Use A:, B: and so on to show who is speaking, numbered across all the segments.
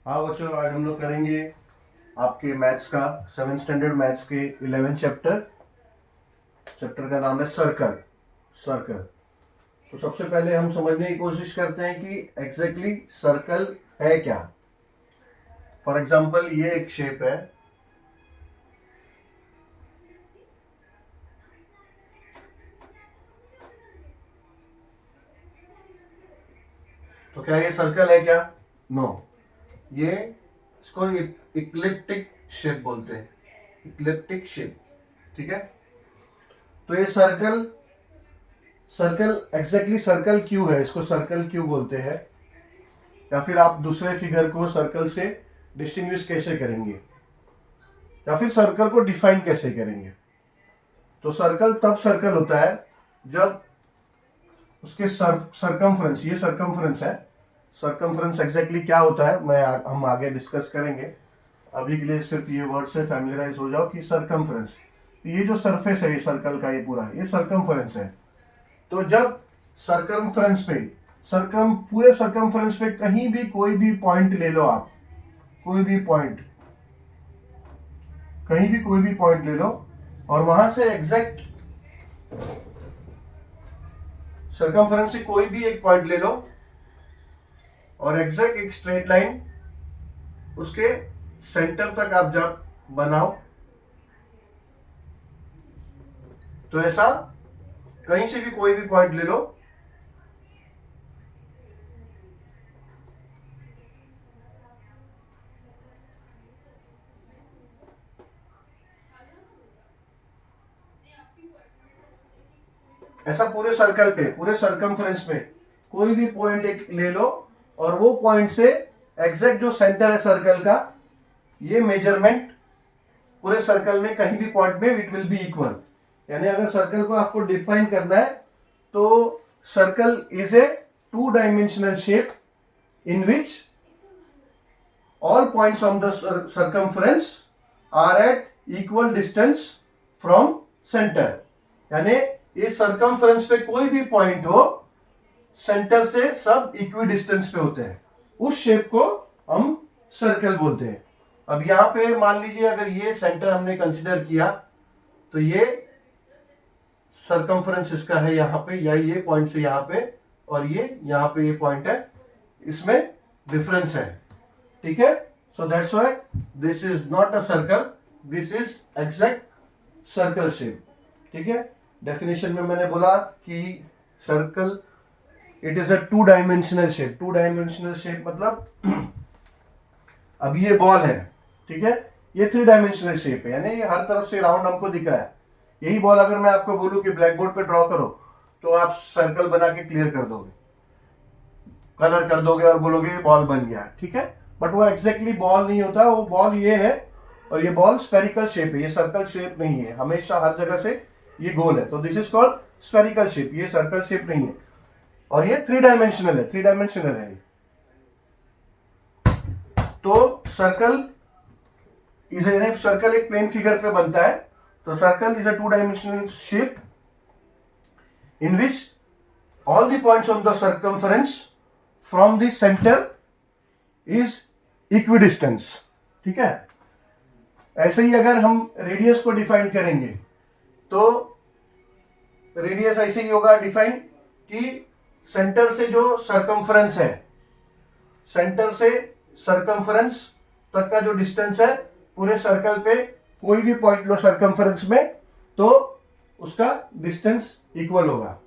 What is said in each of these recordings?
A: हाँ बच्चों, आज हम लोग करेंगे आपके मैथ्स का 7th स्टैंडर्ड मैथ्स के 11th चैप्टर का नाम है सर्कल। सर्कल। तो सबसे पहले हम समझने की कोशिश करते हैं कि एग्जैक्टली सर्कल है क्या। फॉर एग्जांपल ये एक शेप है, तो क्या ये सर्कल है क्या? नो। ये इसको इक्लिप्टिक शेप बोलते हैं, इक्लिप्टिक शेप। ठीक है। तो ये सर्कल सर्कल एग्जैक्टली सर्कल क्यों है, इसको सर्कल क्यों बोलते हैं, या फिर आप दूसरे फिगर को सर्कल से डिस्टिंग्विश कैसे करेंगे, या फिर सर्कल को डिफाइन कैसे करेंगे। तो सर्कल तब सर्कल होता है जब उसके सरकमफ्रेंस, ये सरकमफ्रेंस है। सरकमफ्रेंस एग्जैक्टली क्या होता है हम आगे डिस्कस करेंगे। अभी के लिए सिर्फ ये वर्ड से फैमिलियराइज हो जाओ कि सरकमफ्रेंस, ये जो सरफेस है ये सर्कल का, ये पूरा ये सरकमफ्रेंस है। तो जब सरकमफ्रेंस पे पूरे सरकमफ्रेंस पे कहीं भी कोई भी पॉइंट ले लो आप, कोई भी पॉइंट, कहीं भी कोई भी पॉइंट ले लो और वहां से एग्जैक्ट सरकमफ्रेंस से कोई भी एक पॉइंट ले लो और एग्जैक्ट एक स्ट्रेट लाइन उसके सेंटर तक आप जब बनाओ, तो ऐसा कहीं से भी कोई भी पॉइंट ले लो, ऐसा पूरे सर्कल पे, पूरे सरकमफ्रेंस पे कोई भी पॉइंट एक ले लो और वो पॉइंट से एग्जैक्ट जो सेंटर है सर्कल का, ये मेजरमेंट पूरे सर्कल में कहीं भी पॉइंट में इट विल बी इक्वल। यानी अगर सर्कल को आपको डिफाइन करना है तो circle is a 2 dimensional shape in which all points on the circumference are at equal distance from center। यानी ये circumference पे कोई भी पॉइंट हो, सेंटर से सब इक्वी डिस्टेंस पे होते हैं, उस शेप को हम सर्कल बोलते हैं। अब यहां पे मान लीजिए अगर ये सेंटर हमने कंसिडर किया तो ये सरकमफ्रेंस इसका है यहां पे, या ये पॉइंट से यहां पे, और ये यहां पे ये पॉइंट है, इसमें डिफरेंस है। ठीक है। So that's why this is not a circle, this is exact circle shape. ठीक है। डेफिनेशन में मैंने बोला कि circle it is a 2 dimensional shape. 2 dimensional shape मतलब अब ये बॉल है, ठीक है, ये 3 डायमेंशनल शेप है, यानी हर तरफ से राउंड हमको दिख रहा है। यही बॉल अगर मैं आपको बोलूं कि ब्लैक बोर्ड पे ड्रॉ करो तो आप सर्कल बना के क्लियर कर दोगे, कलर कर दोगे और बोलोगे बॉल बन गया। ठीक है। बट वो एग्जैक्टली बॉल नहीं होता, वो बॉल ये है और ये बॉल स्फेरिकल शेप है, ये सर्कल शेप नहीं है। हमेशा हर जगह से ये गोल है, तो this is called spherical shape, ये सर्कल शेप नहीं है। और ये 3 डायमेंशनल है, 3 डायमेंशनल है। तो सर्कल सर्कल एक प्लेन फिगर पे बनता है, तो circle is a 2 dimensional shape in which all the points on the circumference from the center is equidistance। ठीक है। ऐसे ही अगर हम रेडियस को डिफाइन करेंगे तो रेडियस ऐसे ही होगा डिफाइन कि सेंटर से जो सरकमफ्रेंस है, सेंटर से सरकमफ्रेंस तक का जो डिस्टेंस है पूरे सर्कल पे, कोई भी पॉइंट लो सरकमफ्रेंस में तो उसका डिस्टेंस इक्वल होगा।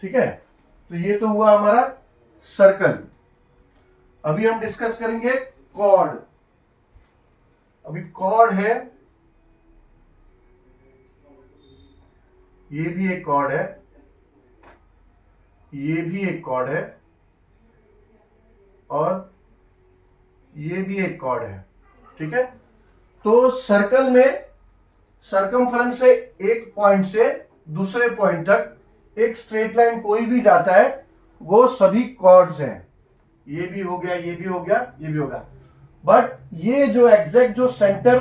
A: ठीक है। तो ये तो हुआ हमारा सर्कल। अभी हम डिस्कस करेंगे कॉर्ड। अभी कॉर्ड है, ये भी एक कॉर्ड है, ये भी एक कॉर्ड है, और ये भी एक कॉर्ड है। ठीक है। तो सर्कल में सरकमफ्रेंस से एक पॉइंट से दूसरे पॉइंट तक एक स्ट्रेट लाइन कोई भी जाता है, वो सभी कॉर्ड्स हैं। ये भी हो गया, ये भी हो गया, ये भी होगा। बट ये जो एग्जैक्ट जो सेंटर,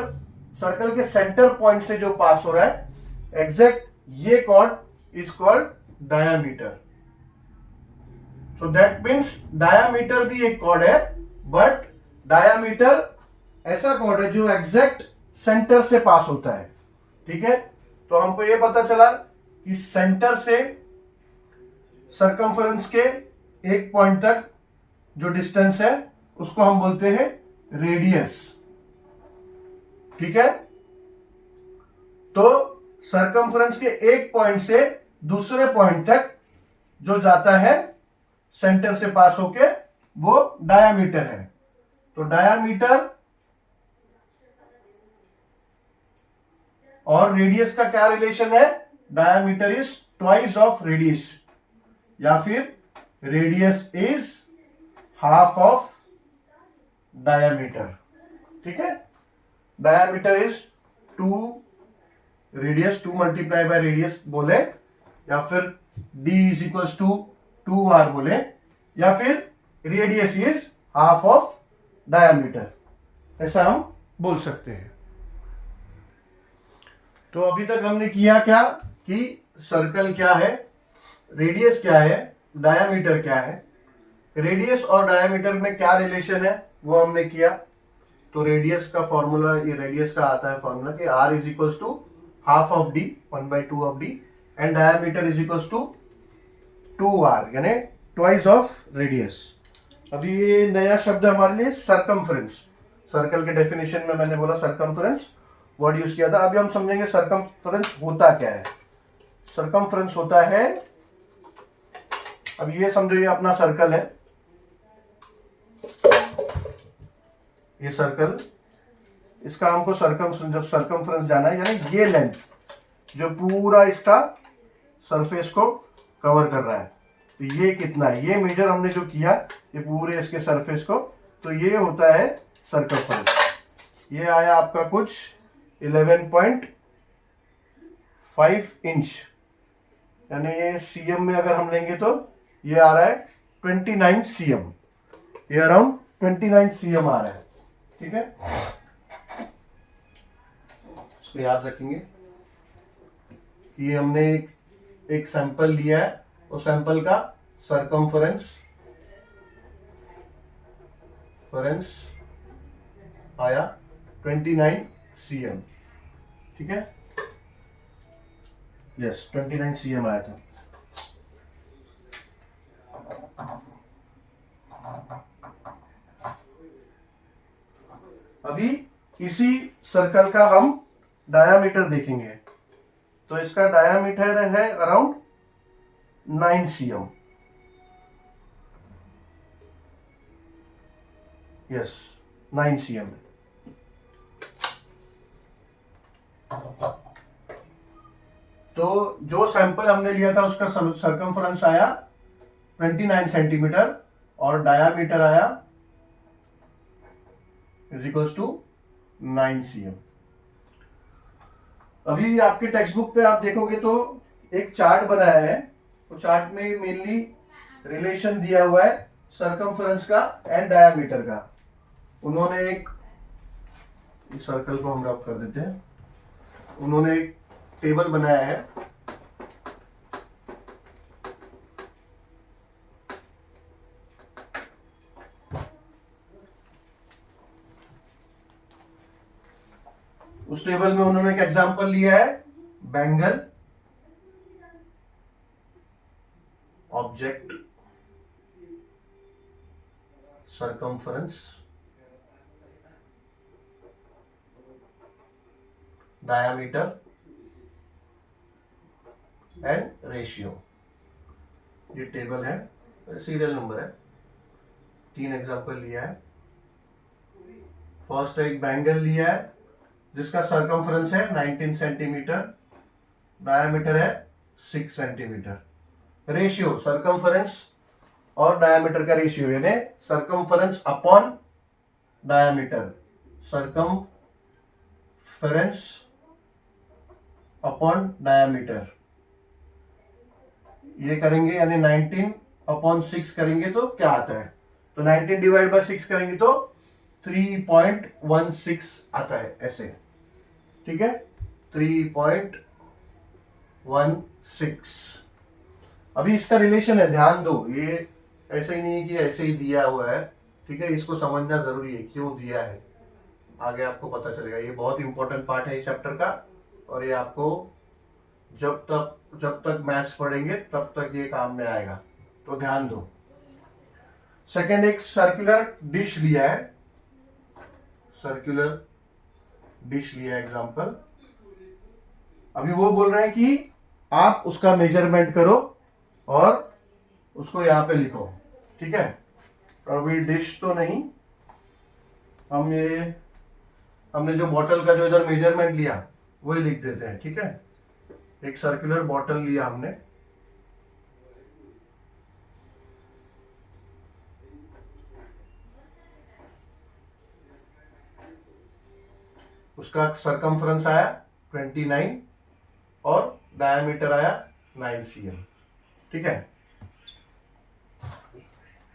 A: सर्कल के सेंटर पॉइंट से जो पास हो रहा है, एग्जैक्ट ये chord is called diameter. So that means diameter भी एक कॉर्ड है, बट डायामीटर ऐसा कॉर्ड है जो एग्जैक्ट सेंटर से पास होता है, ठीक है। तो हमको ये पता चला कि सेंटर से सरकमफरेंस के एक पॉइंट तक जो डिस्टेंस है उसको हम बोलते हैं रेडियस, ठीक है। तो सरकमफरेंस के एक पॉइंट से दूसरे पॉइंट तक जो जाता है सेंटर से पास होके वो डायामीटर है। तो डायामीटर और रेडियस का क्या रिलेशन है? Diameter is twice of radius, या फिर radius is half of diameter, ठीक है। Diameter is 2 radius, 2 multiply by radius बोले, या फिर d is equal to 2r बोले, या फिर radius is half of diameter, ऐसा हम बोल सकते हैं। तो अभी तक हमने किया क्या कि सर्कल क्या है, रेडियस क्या है, डायामीटर क्या है, रेडियस और डायामीटर में क्या रिलेशन है वो हमने किया। तो रेडियस का फॉर्मूला, ये रेडियस का आता है फॉर्मूला कि r is equal to half of d, 1/2 of d, and diameter is equal to 2r, यानी ट्वाइस ऑफ रेडियस। अभी ये नया शब्द हमारे लिए सरकमफ्रेंस, सर्कल के डेफिनेशन में मैंने बोला सरकमफ्रेंस वर्ड यूज किया था। अभी हम समझेंगे सरकमफ्रेंस होता क्या है। सरकमफ्रेंस होता है, अब ये समझो ये अपना सर्कल है, ये सर्कल, इसका हमको सरकमफ्रेंस जाना है, यानी ये लेंथ जो पूरा इसका सरफेस को कवर कर रहा है, तो ये कितना है, ये मेजर हमने जो किया ये पूरे इसके सरफेस को, तो ये होता है सर्कमफ्रेंस। ये आया आपका कुछ 11.5 इंच, यानी ये सीएम में अगर हम लेंगे तो ये आ रहा है 29 सीएम, ये अराउंड 29 सीएम आ रहा है, ठीक है। इसको याद रखेंगे कि हमने एक सैंपल लिया है, उस सैंपल का सरकमफ्रेंस आया 29 सीएम, ठीक है। यस, 29 सीएम आया था। अभी इसी सर्कल का हम डायामीटर देखेंगे, तो इसका डायामीटर है अराउंड 9 सीएम। Yes, 9 CM. तो जो सैंपल हमने लिया था उसका सरकमफ्रेंस आया 29 सेंटीमीटर और डायामीटर आया इज इक्वल्स टू 9 सीएम। अभी आपके टेक्स्ट बुक पे आप देखोगे तो एक चार्ट बनाया है, तो चार्ट में मेनली रिलेशन दिया हुआ है सरकमफ्रेंस का एंड डायामीटर का। उन्होंने एक सर्कल को हम ड्रॉप कर देते हैं, उन्होंने एक टेबल बनाया है, उस टेबल में उन्होंने एक एग्जांपल लिया है bangle object circumference diameter and ratio. ये टेबल है, सीरियल नंबर है, 3 एग्जांपल लिया है। फर्स्ट एक बैंगल लिया है जिसका सरकमफ्रेंस है 19 सेंटीमीटर, डायामीटर है 6 सेंटीमीटर। रेशियो सरकमफ्रेंस और डायामीटर का रेशियो, यानी circumference upon diameter, circumference upon diameter, ये करेंगे यानी 19 अपॉन 6 करेंगे तो क्या आता है, तो 19 डिवाइड बाय 6 करेंगे तो 3.16 आता है, ऐसे, ठीक है, 3.16। अभी इसका रिलेशन है, ध्यान दो, ये ऐसे ही नहीं कि ऐसे ही दिया हुआ है, ठीक है, इसको समझना जरूरी है क्यों दिया है, आगे आपको पता चलेगा। ये बहुत इंपॉर्टेंट पार्ट है इस चैप्टर का, और ये आपको जब तक मैथ्स पढ़ेंगे तब तक ये काम में आएगा, तो ध्यान दो। सेकंड, एक सर्कुलर डिश लिया है, सर्कुलर डिश लिया एग्जांपल। अभी वो बोल रहे हैं कि आप उसका मेजरमेंट करो और उसको यहां पे लिखो, ठीक है। तो अभी डिश तो नहीं, हमने जो बॉटल का जो इधर मेजरमेंट लिया वही लिख देते हैं, ठीक है। एक सर्कुलर बॉटल लिया हमने, उसका सरकमफ्रेंस आया 29 और डायमीटर आया 9 cm, ठीक है।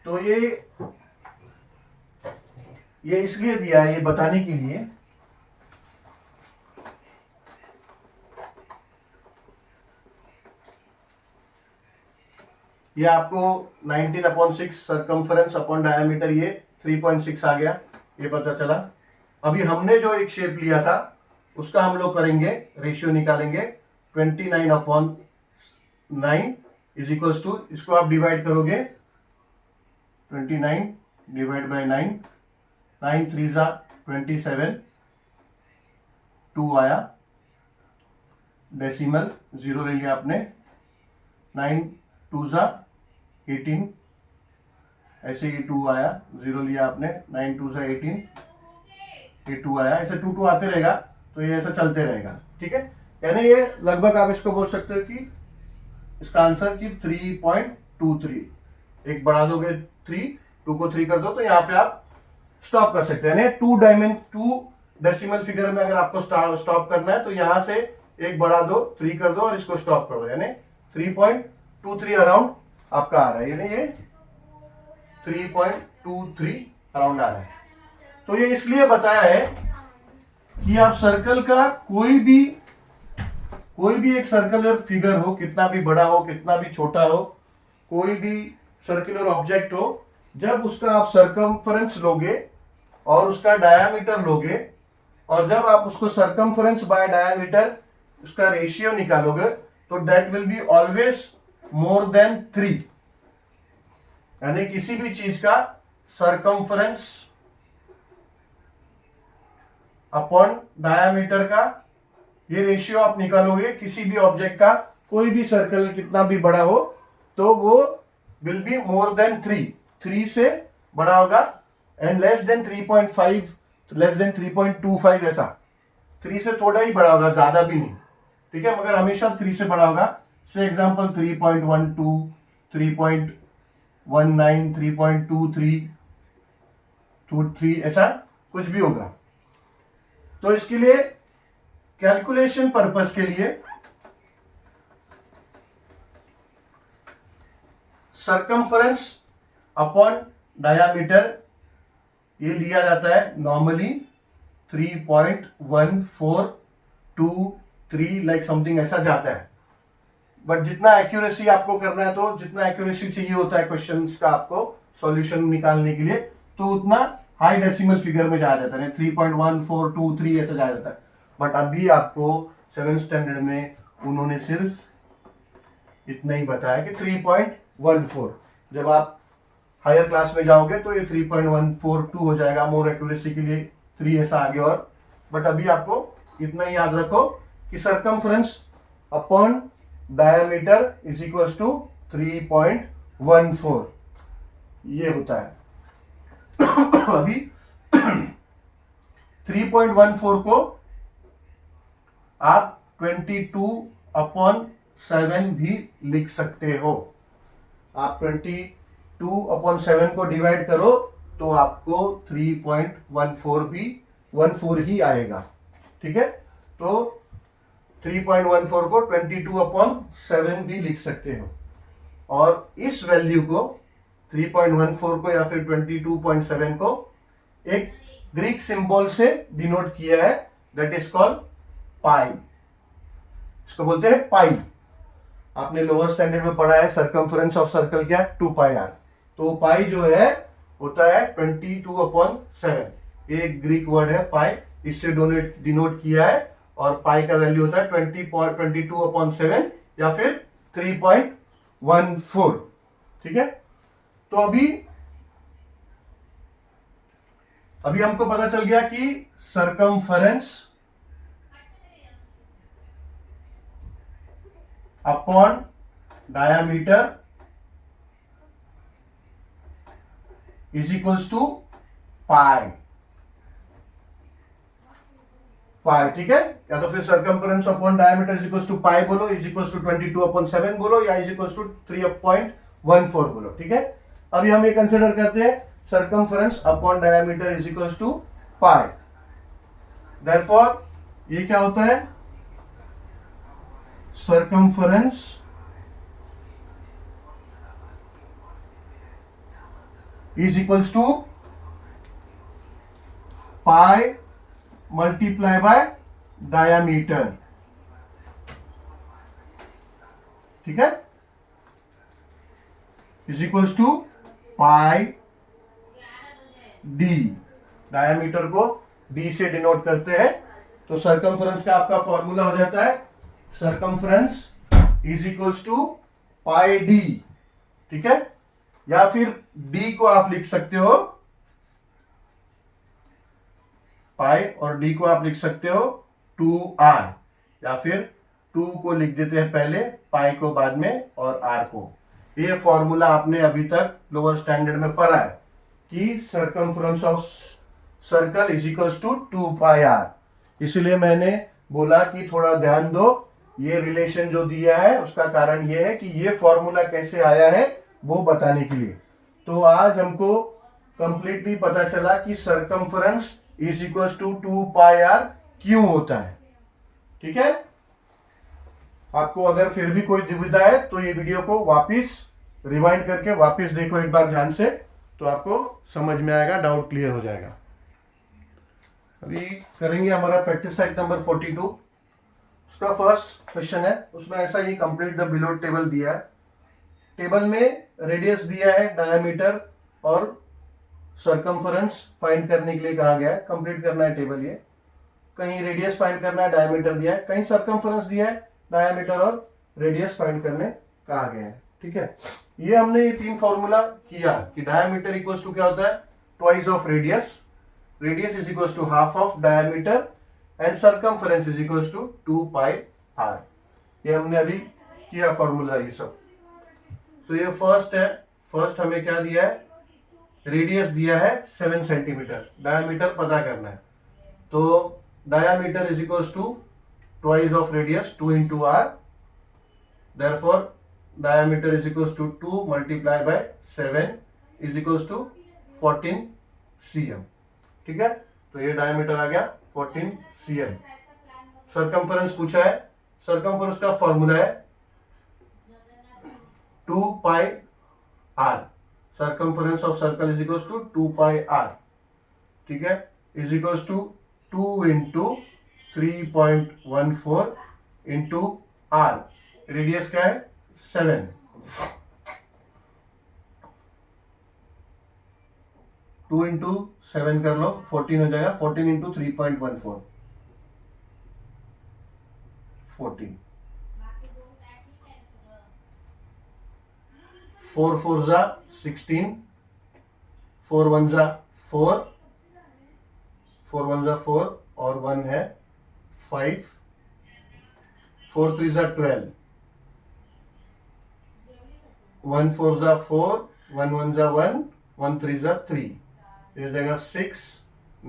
A: तो ये इसलिए दिया है, ये बताने के लिए ये आपको 19/6 सरकमफ्रेंस अपॉन डायमीटर, ये 3.6 आ गया, ये पता चला। अभी हमने जो एक शेप लिया था उसका हम लोग करेंगे, रेशियो निकालेंगे 29/9 इज इक्वल्स टू, इसको आप डिवाइड करोगे 29 डिवाइड बाय 9, 9 3 जा 27, 2 आया, डेसिमल 0 ले लिया आपने, 9 2 जा 18, ऐसे ही 2 आया, 0 लिया आपने, 9 2 जा 18, ये 2 आया, ऐसे 2 2 आते रहेगा, तो ये ऐसा चलते रहेगा, ठीक है। यानी ये लगभग आप इसको बोल सकते हो कि इसका आंसर की 3.23, एक बढ़ा दोगे 3, 2 को 3 कर दो तो यहाँ पे आप स्टॉप कर सकते हैं। 2 डेसिमल फिगर में अगर आपको स्टॉप करना है तो यहां से एक बढ़ा दो, 3 कर दो और इसको स्टॉप कर दो, यानी 3.23 अराउंड आपका आ रहा है, यानी ये 3.23 अराउंड आ रहा है। तो ये इसलिए बताया है कि आप सर्कल का कोई भी एक सर्कुलर फिगर हो, कितना भी बड़ा हो कितना भी छोटा हो, कोई भी सर्कुलर ऑब्जेक्ट हो, जब उसका आप सरकमफ्रेंस लोगे और उसका डायामीटर लोगे, और जब आप उसको सरकमफ्रेंस बाय डायामीटर उसका रेशियो निकालोगे, तो that will be always more than 3, यानी किसी भी चीज का सरकमफ्रेंस अपॉन डायामीटर का ये रेशियो आप निकालोगे, किसी भी ऑब्जेक्ट का, कोई भी सर्कल कितना भी बड़ा हो, तो वो विल बी मोर देन 3 से बड़ा होगा, and less than 3.5, less than 3.25, ऐसा 3 से थोड़ा ही बड़ा होगा, ज्यादा भी नहीं, ठीक है, मगर हमेशा 3 से बड़ा होगा। से एग्जांपल 3.12, 3.19, 3.23, ऐसा कुछ भी होगा। तो इसके लिए कैलकुलेशन पर्पस के लिए सरकमफ्रेंस अपॉन डायामीटर ये लिया जाता है नॉर्मली 3.1423 लाइक समथिंग ऐसा जाता है, बट जितना एक्यूरेसी आपको करना है, तो जितना एक्यूरेसी चाहिए होता है क्वेश्चंस का आपको सॉल्यूशन निकालने के लिए, तो उतना हाई डेसिमल फिगर में जाया जाता है, 3.1423 ऐसा जाया जाता है। बट अभी आपको 7th स्टैंडर्ड में उन्होंने सिर्फ इतना ही बताया कि 3.14, जब आप हायर क्लास में जाओगे तो ये 3.142 हो जाएगा, मोर एक्यूरेसी के लिए 3 ऐसा आगे और, बट अभी आपको इतना ही याद रखो कि circumference upon diameter is equals to 3.14, ये होता है। अभी 3.14 को आप 22/7 भी लिख सकते हो। आप 22/7 को डिवाइड करो तो आपको 3.14 ही आएगा, ठीक है। तो 3.14 को 22/7 भी लिख सकते हो, और इस वैल्यू को 3.14 को या फिर 22.7 को एक ग्रीक सिंबल से डिनोट किया है, दैट इज कॉल्ड पाई। इसको बोलते हैं पाई। आपने लोअर स्टैंडर्ड में पढ़ा है सरकमफ्रेंस ऑफ सर्कल क्या, 2πr। तो पाई जो है होता है 22/7। ये ग्रीक वर्ड है पाई, इससे डिनोट किया है, और पाई का वैल्यू होता है 22/7 या फिर 3.14। ठीक है, तो अभी हमको पता चल गया कि circumference upon diameter is equals to pi. ठीक है, या तो फिर circumference upon diameter is equals to pi बोलो, इज इक्वल्स टू 22/7 बोलो, या इज इक्वल्स टू 3.14 बोलो। ठीक है, अभी हम ये कंसिडर करते हैं circumference upon diameter is equals to pi. Therefore ये क्या होता है, circumference is equals to pi multiply by diameter. ठीक है, is equals to pi d, diameter को डी से डिनोट करते हैं। तो सरकमफरेंस का आपका फॉर्मूला हो जाता है circumference is equals to pi d. ठीक है, या फिर डी को आप लिख सकते हो पाई, और डी को आप लिख सकते हो 2r, या फिर 2 को लिख देते हैं पहले, पाई को बाद में, और r को। ये फॉर्मूला आपने अभी तक लोअर स्टैंडर्ड में पढ़ा है कि circumference of circle is equals to 2πr। इसलिए मैंने बोला कि थोड़ा ध्यान दो, ये रिलेशन जो दिया है उसका कारण ये है कि ये फॉर्मूला कैसे आया है वो बताने के लिए। तो आज हमको कंप्लीटली पता चला कि circumference is equals to 2πr क्यों होता है। ठीक है, आपको अगर फिर भी कोई दुविधा है तो ये वीडियो को वापस रिवाइंड करके वापस देखो एक बार ध्यान से, तो आपको समझ में आएगा, डाउट क्लियर हो जाएगा। अभी करेंगे हमारा प्रैक्टिस सेट नंबर 42। उसका फर्स्ट क्वेश्चन है, उसमें ऐसा ही कंप्लीट द बिलो टेबल दिया है। टेबल में रेडियस दिया है, डायमीटर और सरकमफरेंस फाइंड करने के लिए कहा गया है। कंप्लीट करना है टेबल। ये कहीं रेडियस फाइंड करना है, डायमीटर दिया है, कहीं सरकमफरेंस दिया है, डायमीटर और रेडियस फाइंड करने कहा गया है। ठीक है, ये हमने ये 3 फॉर्मूला किया कि डायमीटर इक्वल्स टू क्या होता है, twice of radius, radius is equals to half of diameter, and circumference is equals to 2πr। ये हमने अभी किया फॉर्मूला ये सब। तो ये फर्स्ट है, फर्स्ट हमें क्या दिया है, रेडियस दिया है 7 सेंटीमीटर, डायमीटर पता करना है। तो diameter is equals to twice of radius 2 into r, therefore diameter is equals to 2 multiplied by 7 is equals to 14 cm। ठीक है, तो ये डायमीटर आ गया 14 cm। सरकमफरेंस पूछा है, सरकमफरेंस का फॉर्मूला है 2πr, circumference of circle is equals to 2πr। ठीक है, is equals to 2 into 3.14 into r, radius क्या है 7, 2 into 7 कर लो 14 हो जाएगा, 14 into 3.14 14, 4 4 जा 16, 4 1 जा 4, 4 1 जा 4 और 1 है 5, 4 3 जा 12, 1 4 जा 4, 1 1 जा 1, 1 3 जा 3, ये हो जाएगा 6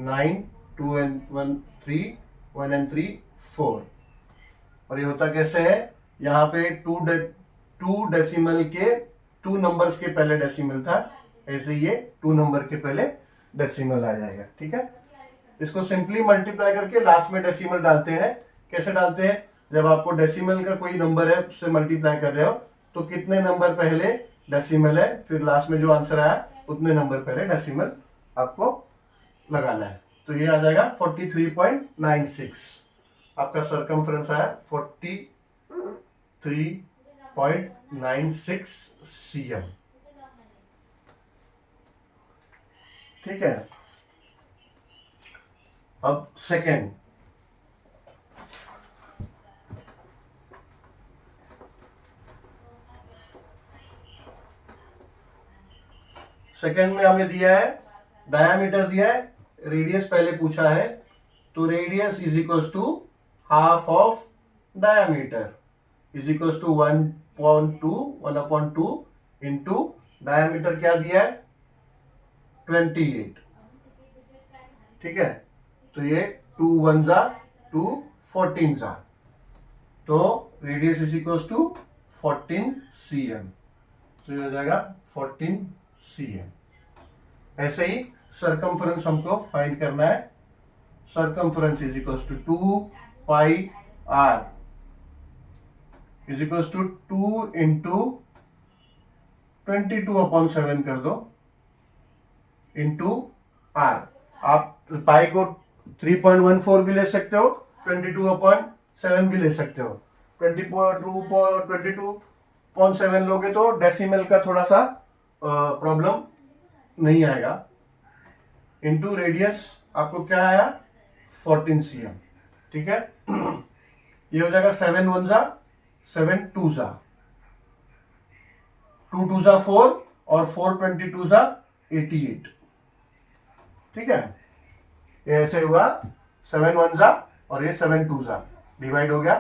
A: 9, 2 and 1 3, 1 and 3 4। और ये होता कैसे है, यहाँ पे 2 डेसिमल के 2 नंबर्स के पहले डेसिमल था, ऐसे ये 2 नंबर के पहले डेसिमल आ जाएगा। ठीक है, इसको सिंपली मल्टीप्लाई करके लास्ट में डेसिमल डालते हैं। कैसे डालते हैं, जब आपको डेसिमल का कोई नंबर है उससे मल्टीप्लाई कर रहे हो तो कितने नंबर पहले डेसिमल है, फिर लास्ट में जो आंसर आया उतने नंबर पहले डेसिमल आपको लगाना है। तो ये आ जाएगा 43.96, आपका सरकमफरेंस आया 43.96 cm। ठीक है। अब सेकेंड, सेकेंड में हमें दिया है डायामीटर दिया है, रेडियस पहले पूछा है, तो radius is equal to half of diameter is equal to 1/2 into diameter क्या दिया है 28, ठीक है। तो ये 2 1 जा 2 14 जा, तो radius is equal to 14 cm, तो ये हो जाएगा 14 cm। ऐसे ही सरकमफ्रेंस हमको फाइंड करना है, circumference is equal to 2 pi r is equal to 2 into 22/7 कर दो इंटू r। आप पाई को 3.14 भी ले सकते हो, 22/7 भी ले सकते हो। 22.7 लोगे तो डेसिमल का थोड़ा सा प्रॉब्लम नहीं आएगा। इंटू रेडियस आपको क्या आया 14 cm, ठीक है। ये हो जाएगा 7 1 जा 7 2 जा 2 2 जा 4 और 4 22 जा 88, ठीक है। ये ऐसे हुआ 7 1 जा और ये 7 2 जा डिवाइड हो गया।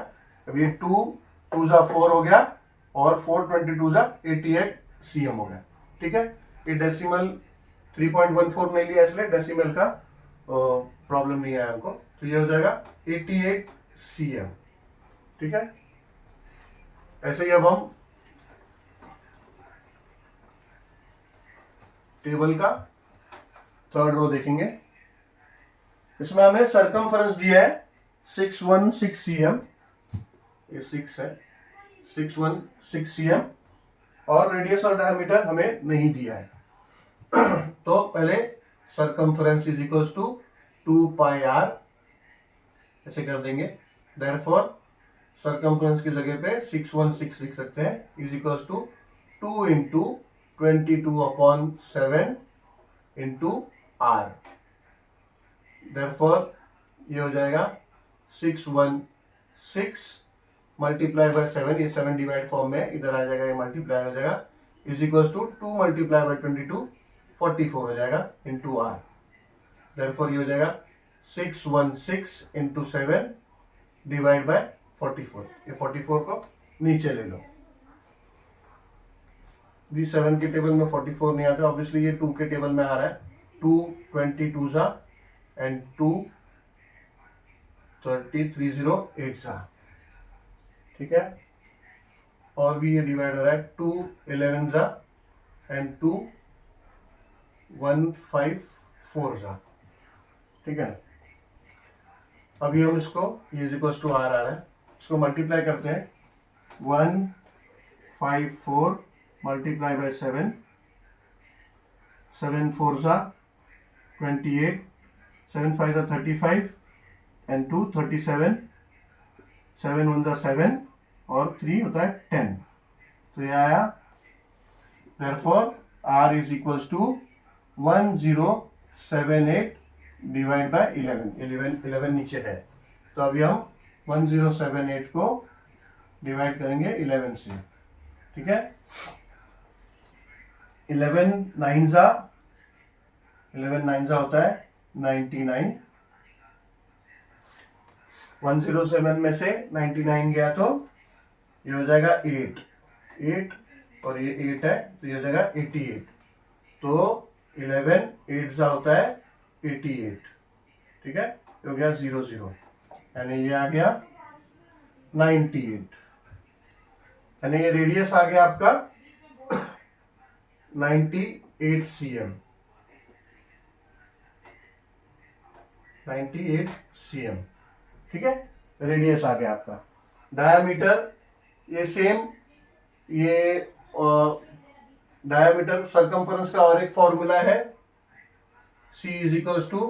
A: अब ये 2 2 जा 4 हो गया और 4 22 जा 88 cm हो गया, ठीक है। ये डेसिमल 3.14 नहीं लिया इसलिए डेसिमल का प्रॉब्लम नहीं आया हमको, तो ये हो जाएगा 88 cm, ठीक है। ऐसे ही अब हम टेबल का थर्ड रो देखेंगे। इसमें हमें सरकमफ्रेंस दिया है 616 cm, ये 6 है 616 cm, और रेडियस और डायमीटर हमें नहीं दिया है। तो पहले circumference is equal to 2 pi r ऐसे कर देंगे। देयरफॉर सरकमफ्रेंस की जगह पे 616 लिख सकते हैं is equal to 2 into 22/7 into r। Therefore ये हो जाएगा 616 मल्टीप्लाई बाय 7, ये 7 डिवाइड फॉर्म में इधर आ जाएगा, ये मल्टीप्लाई हो जाएगा is equal to 2 multiply by 22 44 हो जाएगा इंटू r। देयरफॉर ये हो जाएगा 616 इंटू 7 डिवाइड बाय 44, ये 44 को नीचे ले लो। भी 7 के टेबल में 44 नहीं आता, ऑब्वियसली ये 2 के टेबल में आ रहा है। 2 22 जा एंड 2 308 जा, ठीक है। और भी ये डिवाइड हो रहा है 2 11 जा एंड 2 154 जा, ठीक है। अभी हम इसको ये इक्वल्स टू r आ रहा है, इसको मल्टीप्लाई करते हैं। 154 मल्टीप्लाई बाय 7, 7 4 जा 28, 7 5 जा 35 एंड 2 37, 7 1 जा 7 और 3 होता है 10, तो ये आया। Therefore r is equals to 1078 divide by 11 नीचे है, तो अभी हम 1078 को डिवाइड करेंगे 11 से, ठीक है। 11 9 जा होता है 99, 107 में से 99 गया तो ये हो जाएगा 8 और ये 8 है तो ये हो जाएगा 88, तो 11 8 जा होता है 88, ठीक है। हो गया 00 यानी ये आ गया 98, यानी ये रेडियस आ गया आपका 98 cm, 98 cm, ठीक है। रेडियस आ गया आपका। डायामीटर ये सेम, ये डायामीटर सरकमफ्रेंस का और एक फॉर्मूला है, C is equals to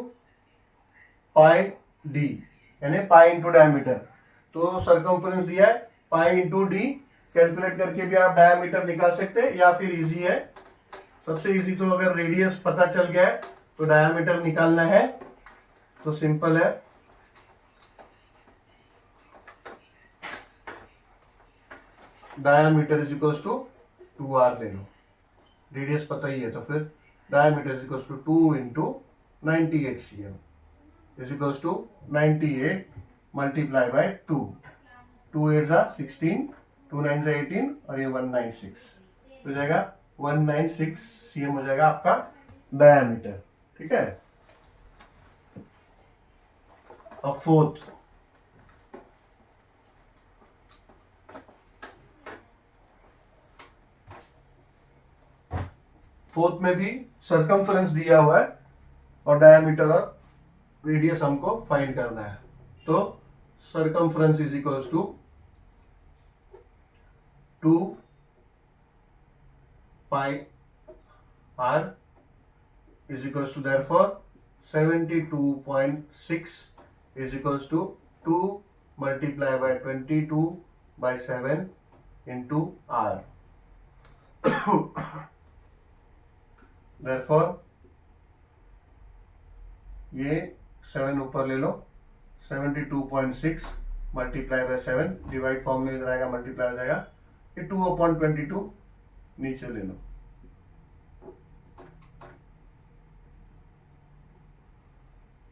A: pi d, यानी पाई इंटू डायमीटर। तो सरकमफ्रेंस दिया है पाई इंटू डी, कैलकुलेट करके भी आप डायमीटर निकाल सकते हैं, या फिर इजी है, सबसे इजी तो अगर रेडियस पता चल गया है तो डायमीटर निकालना है तो सिंपल है, diameter is equals to 2r ले लो, रेडियस पता ही है तो फिर diameter is equals to 2 into 98 cm is equals to 98 multiply by 2, 2 8 जा 16, 2 9 जा 18 और ये 196 हो जाएगा, 196 cm हो जाएगा आपका डायमीटर। ठीक है, अब फोर्थ में भी सरकमफ्रेंस दिया हुआ है और डायमीटर और रेडियस हमको फाइंड करना है। तो circumference is equals to 2 pi r is equals to therefore 72.6 is equals to 2 multiply by 22 by 7 into r therefore ये 7 ऊपर ले लो, 72.6 मल्टीप्लाई बाय 7 डिवाइड फॉर्म में रहेगा, मल्टीप्लाई हो जाएगा, ये 2/22 नीचे ले लो,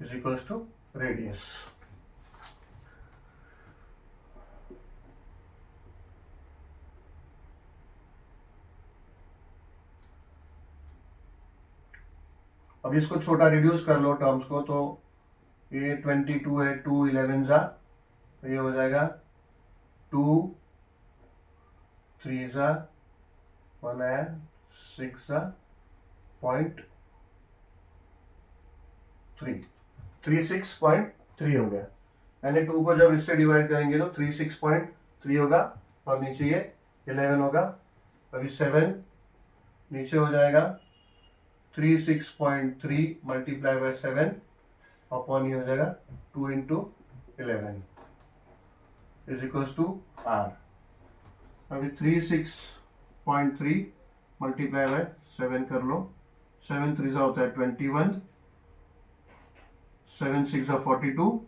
A: is equals to radius। अब इसको छोटा रिड्यूस कर लो टर्म्स को, तो ये 22 है, 2 11 जा, तो ये हो जाएगा 2 3 जा 1 है 6 जा 0.3 36.3 हो गया, यानी 2 को जब इससे डिवाइड करेंगे तो 36.3 होगा और नीचे ये 11 होगा। अभी 7 नीचे हो जाएगा 36.3 मल्टीप्लाई बाय 7 अपॉन ये हो जाएगा 2 into 11 is equals to r। अभी 36.3 मल्टीप्लाई बाय 7 कर लो, 7 3 होता है 21, 7 6 42,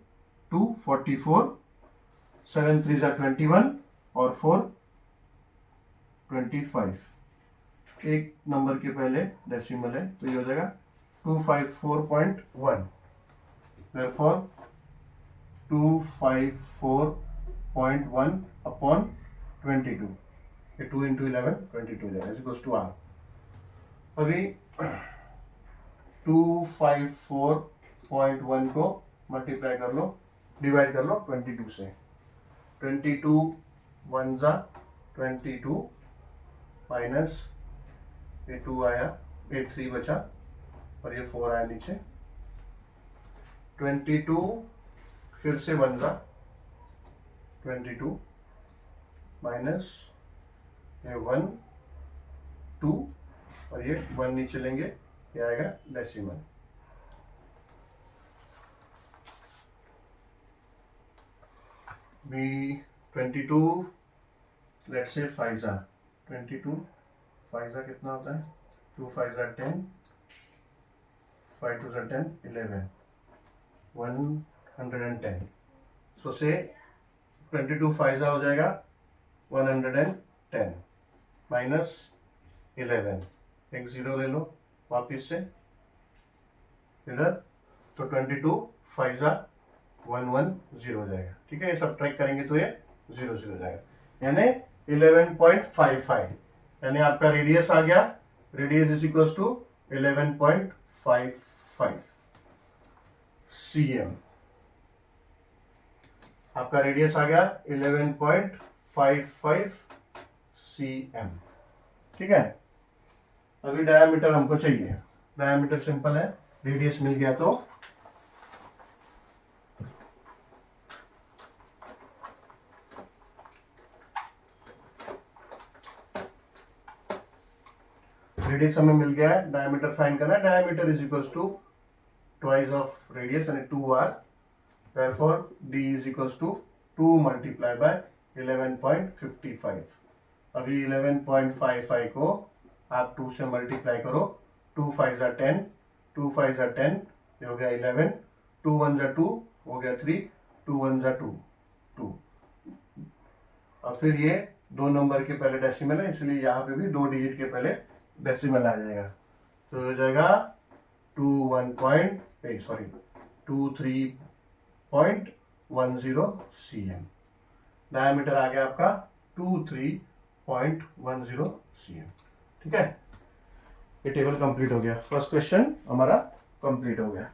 A: 2 44, 7 3 21 और 4 25, एक नंबर के पहले डेसिमल है तो ये हो जाएगा 254.1, therefore 254.1 अपॉन 22, ये 2 इंटू 11 22 हो जाएगा, इक्वल्स टू r। अभी 254.1 को मल्टीप्लाई कर लो, डिवाइड कर लो 22 से, 22 1 जा 22 माइनस ये 2 आया, ये 3 बचा और ये 4 आया नीचे, 22 फिर से 1 जा 22 माइनस ये 1 2 और ये 1 नीचे लेंगे, ये आएगा डेसिमल। भी 22 लेट्स से 5 जा 22 5 जा कितना होता है, 2 5 जा 10, 5 2 जा 10 11 110, सो से 22 5 जा हो जाएगा 110 माइनस 11, एक 0 ले लो वापिस से इधर, तो 22 5 जा 110 हो जाएगा। ठीक है, ये सब ट्रैक करेंगे तो ये 0 0 हो जाएगा, यानी 11.55, यानी आपका रेडियस आ गया, radius is equals to 11.55 cm, आपका रेडियस आ गया 11.55 cm। ठीक है, अभी डायमीटर हमको चाहिए, डायमीटर सिंपल है, रेडियस मिल गया तो रेडियस हमें मिल गया है, डायमीटर फाइंड करना है, diameter is equals to twice of radius यानी 2r, therefore d is equals to 2 multiply by 11.55। अभी 11.55 को आप 2 से मल्टीप्लाई करो, 2 5 जा 10, 2 5 जा 10, ये हो गया 11, 2 1 जा 2, हो गया 3, 2 1 जा 2, 2। और फिर ये 2 नंबर के पहले डेसिमल है, इसलिए यहाँ पे भी 2 डिजिट के पहले डेसिमल आ जाएगा। तो हो जाएगा 23.10 cm। डायमीटर आ गया आपका 23.10 cm। ठीक है, ये टेबल कंप्लीट हो गया। फर्स्ट क्वेश्चन हमारा कंप्लीट हो गया।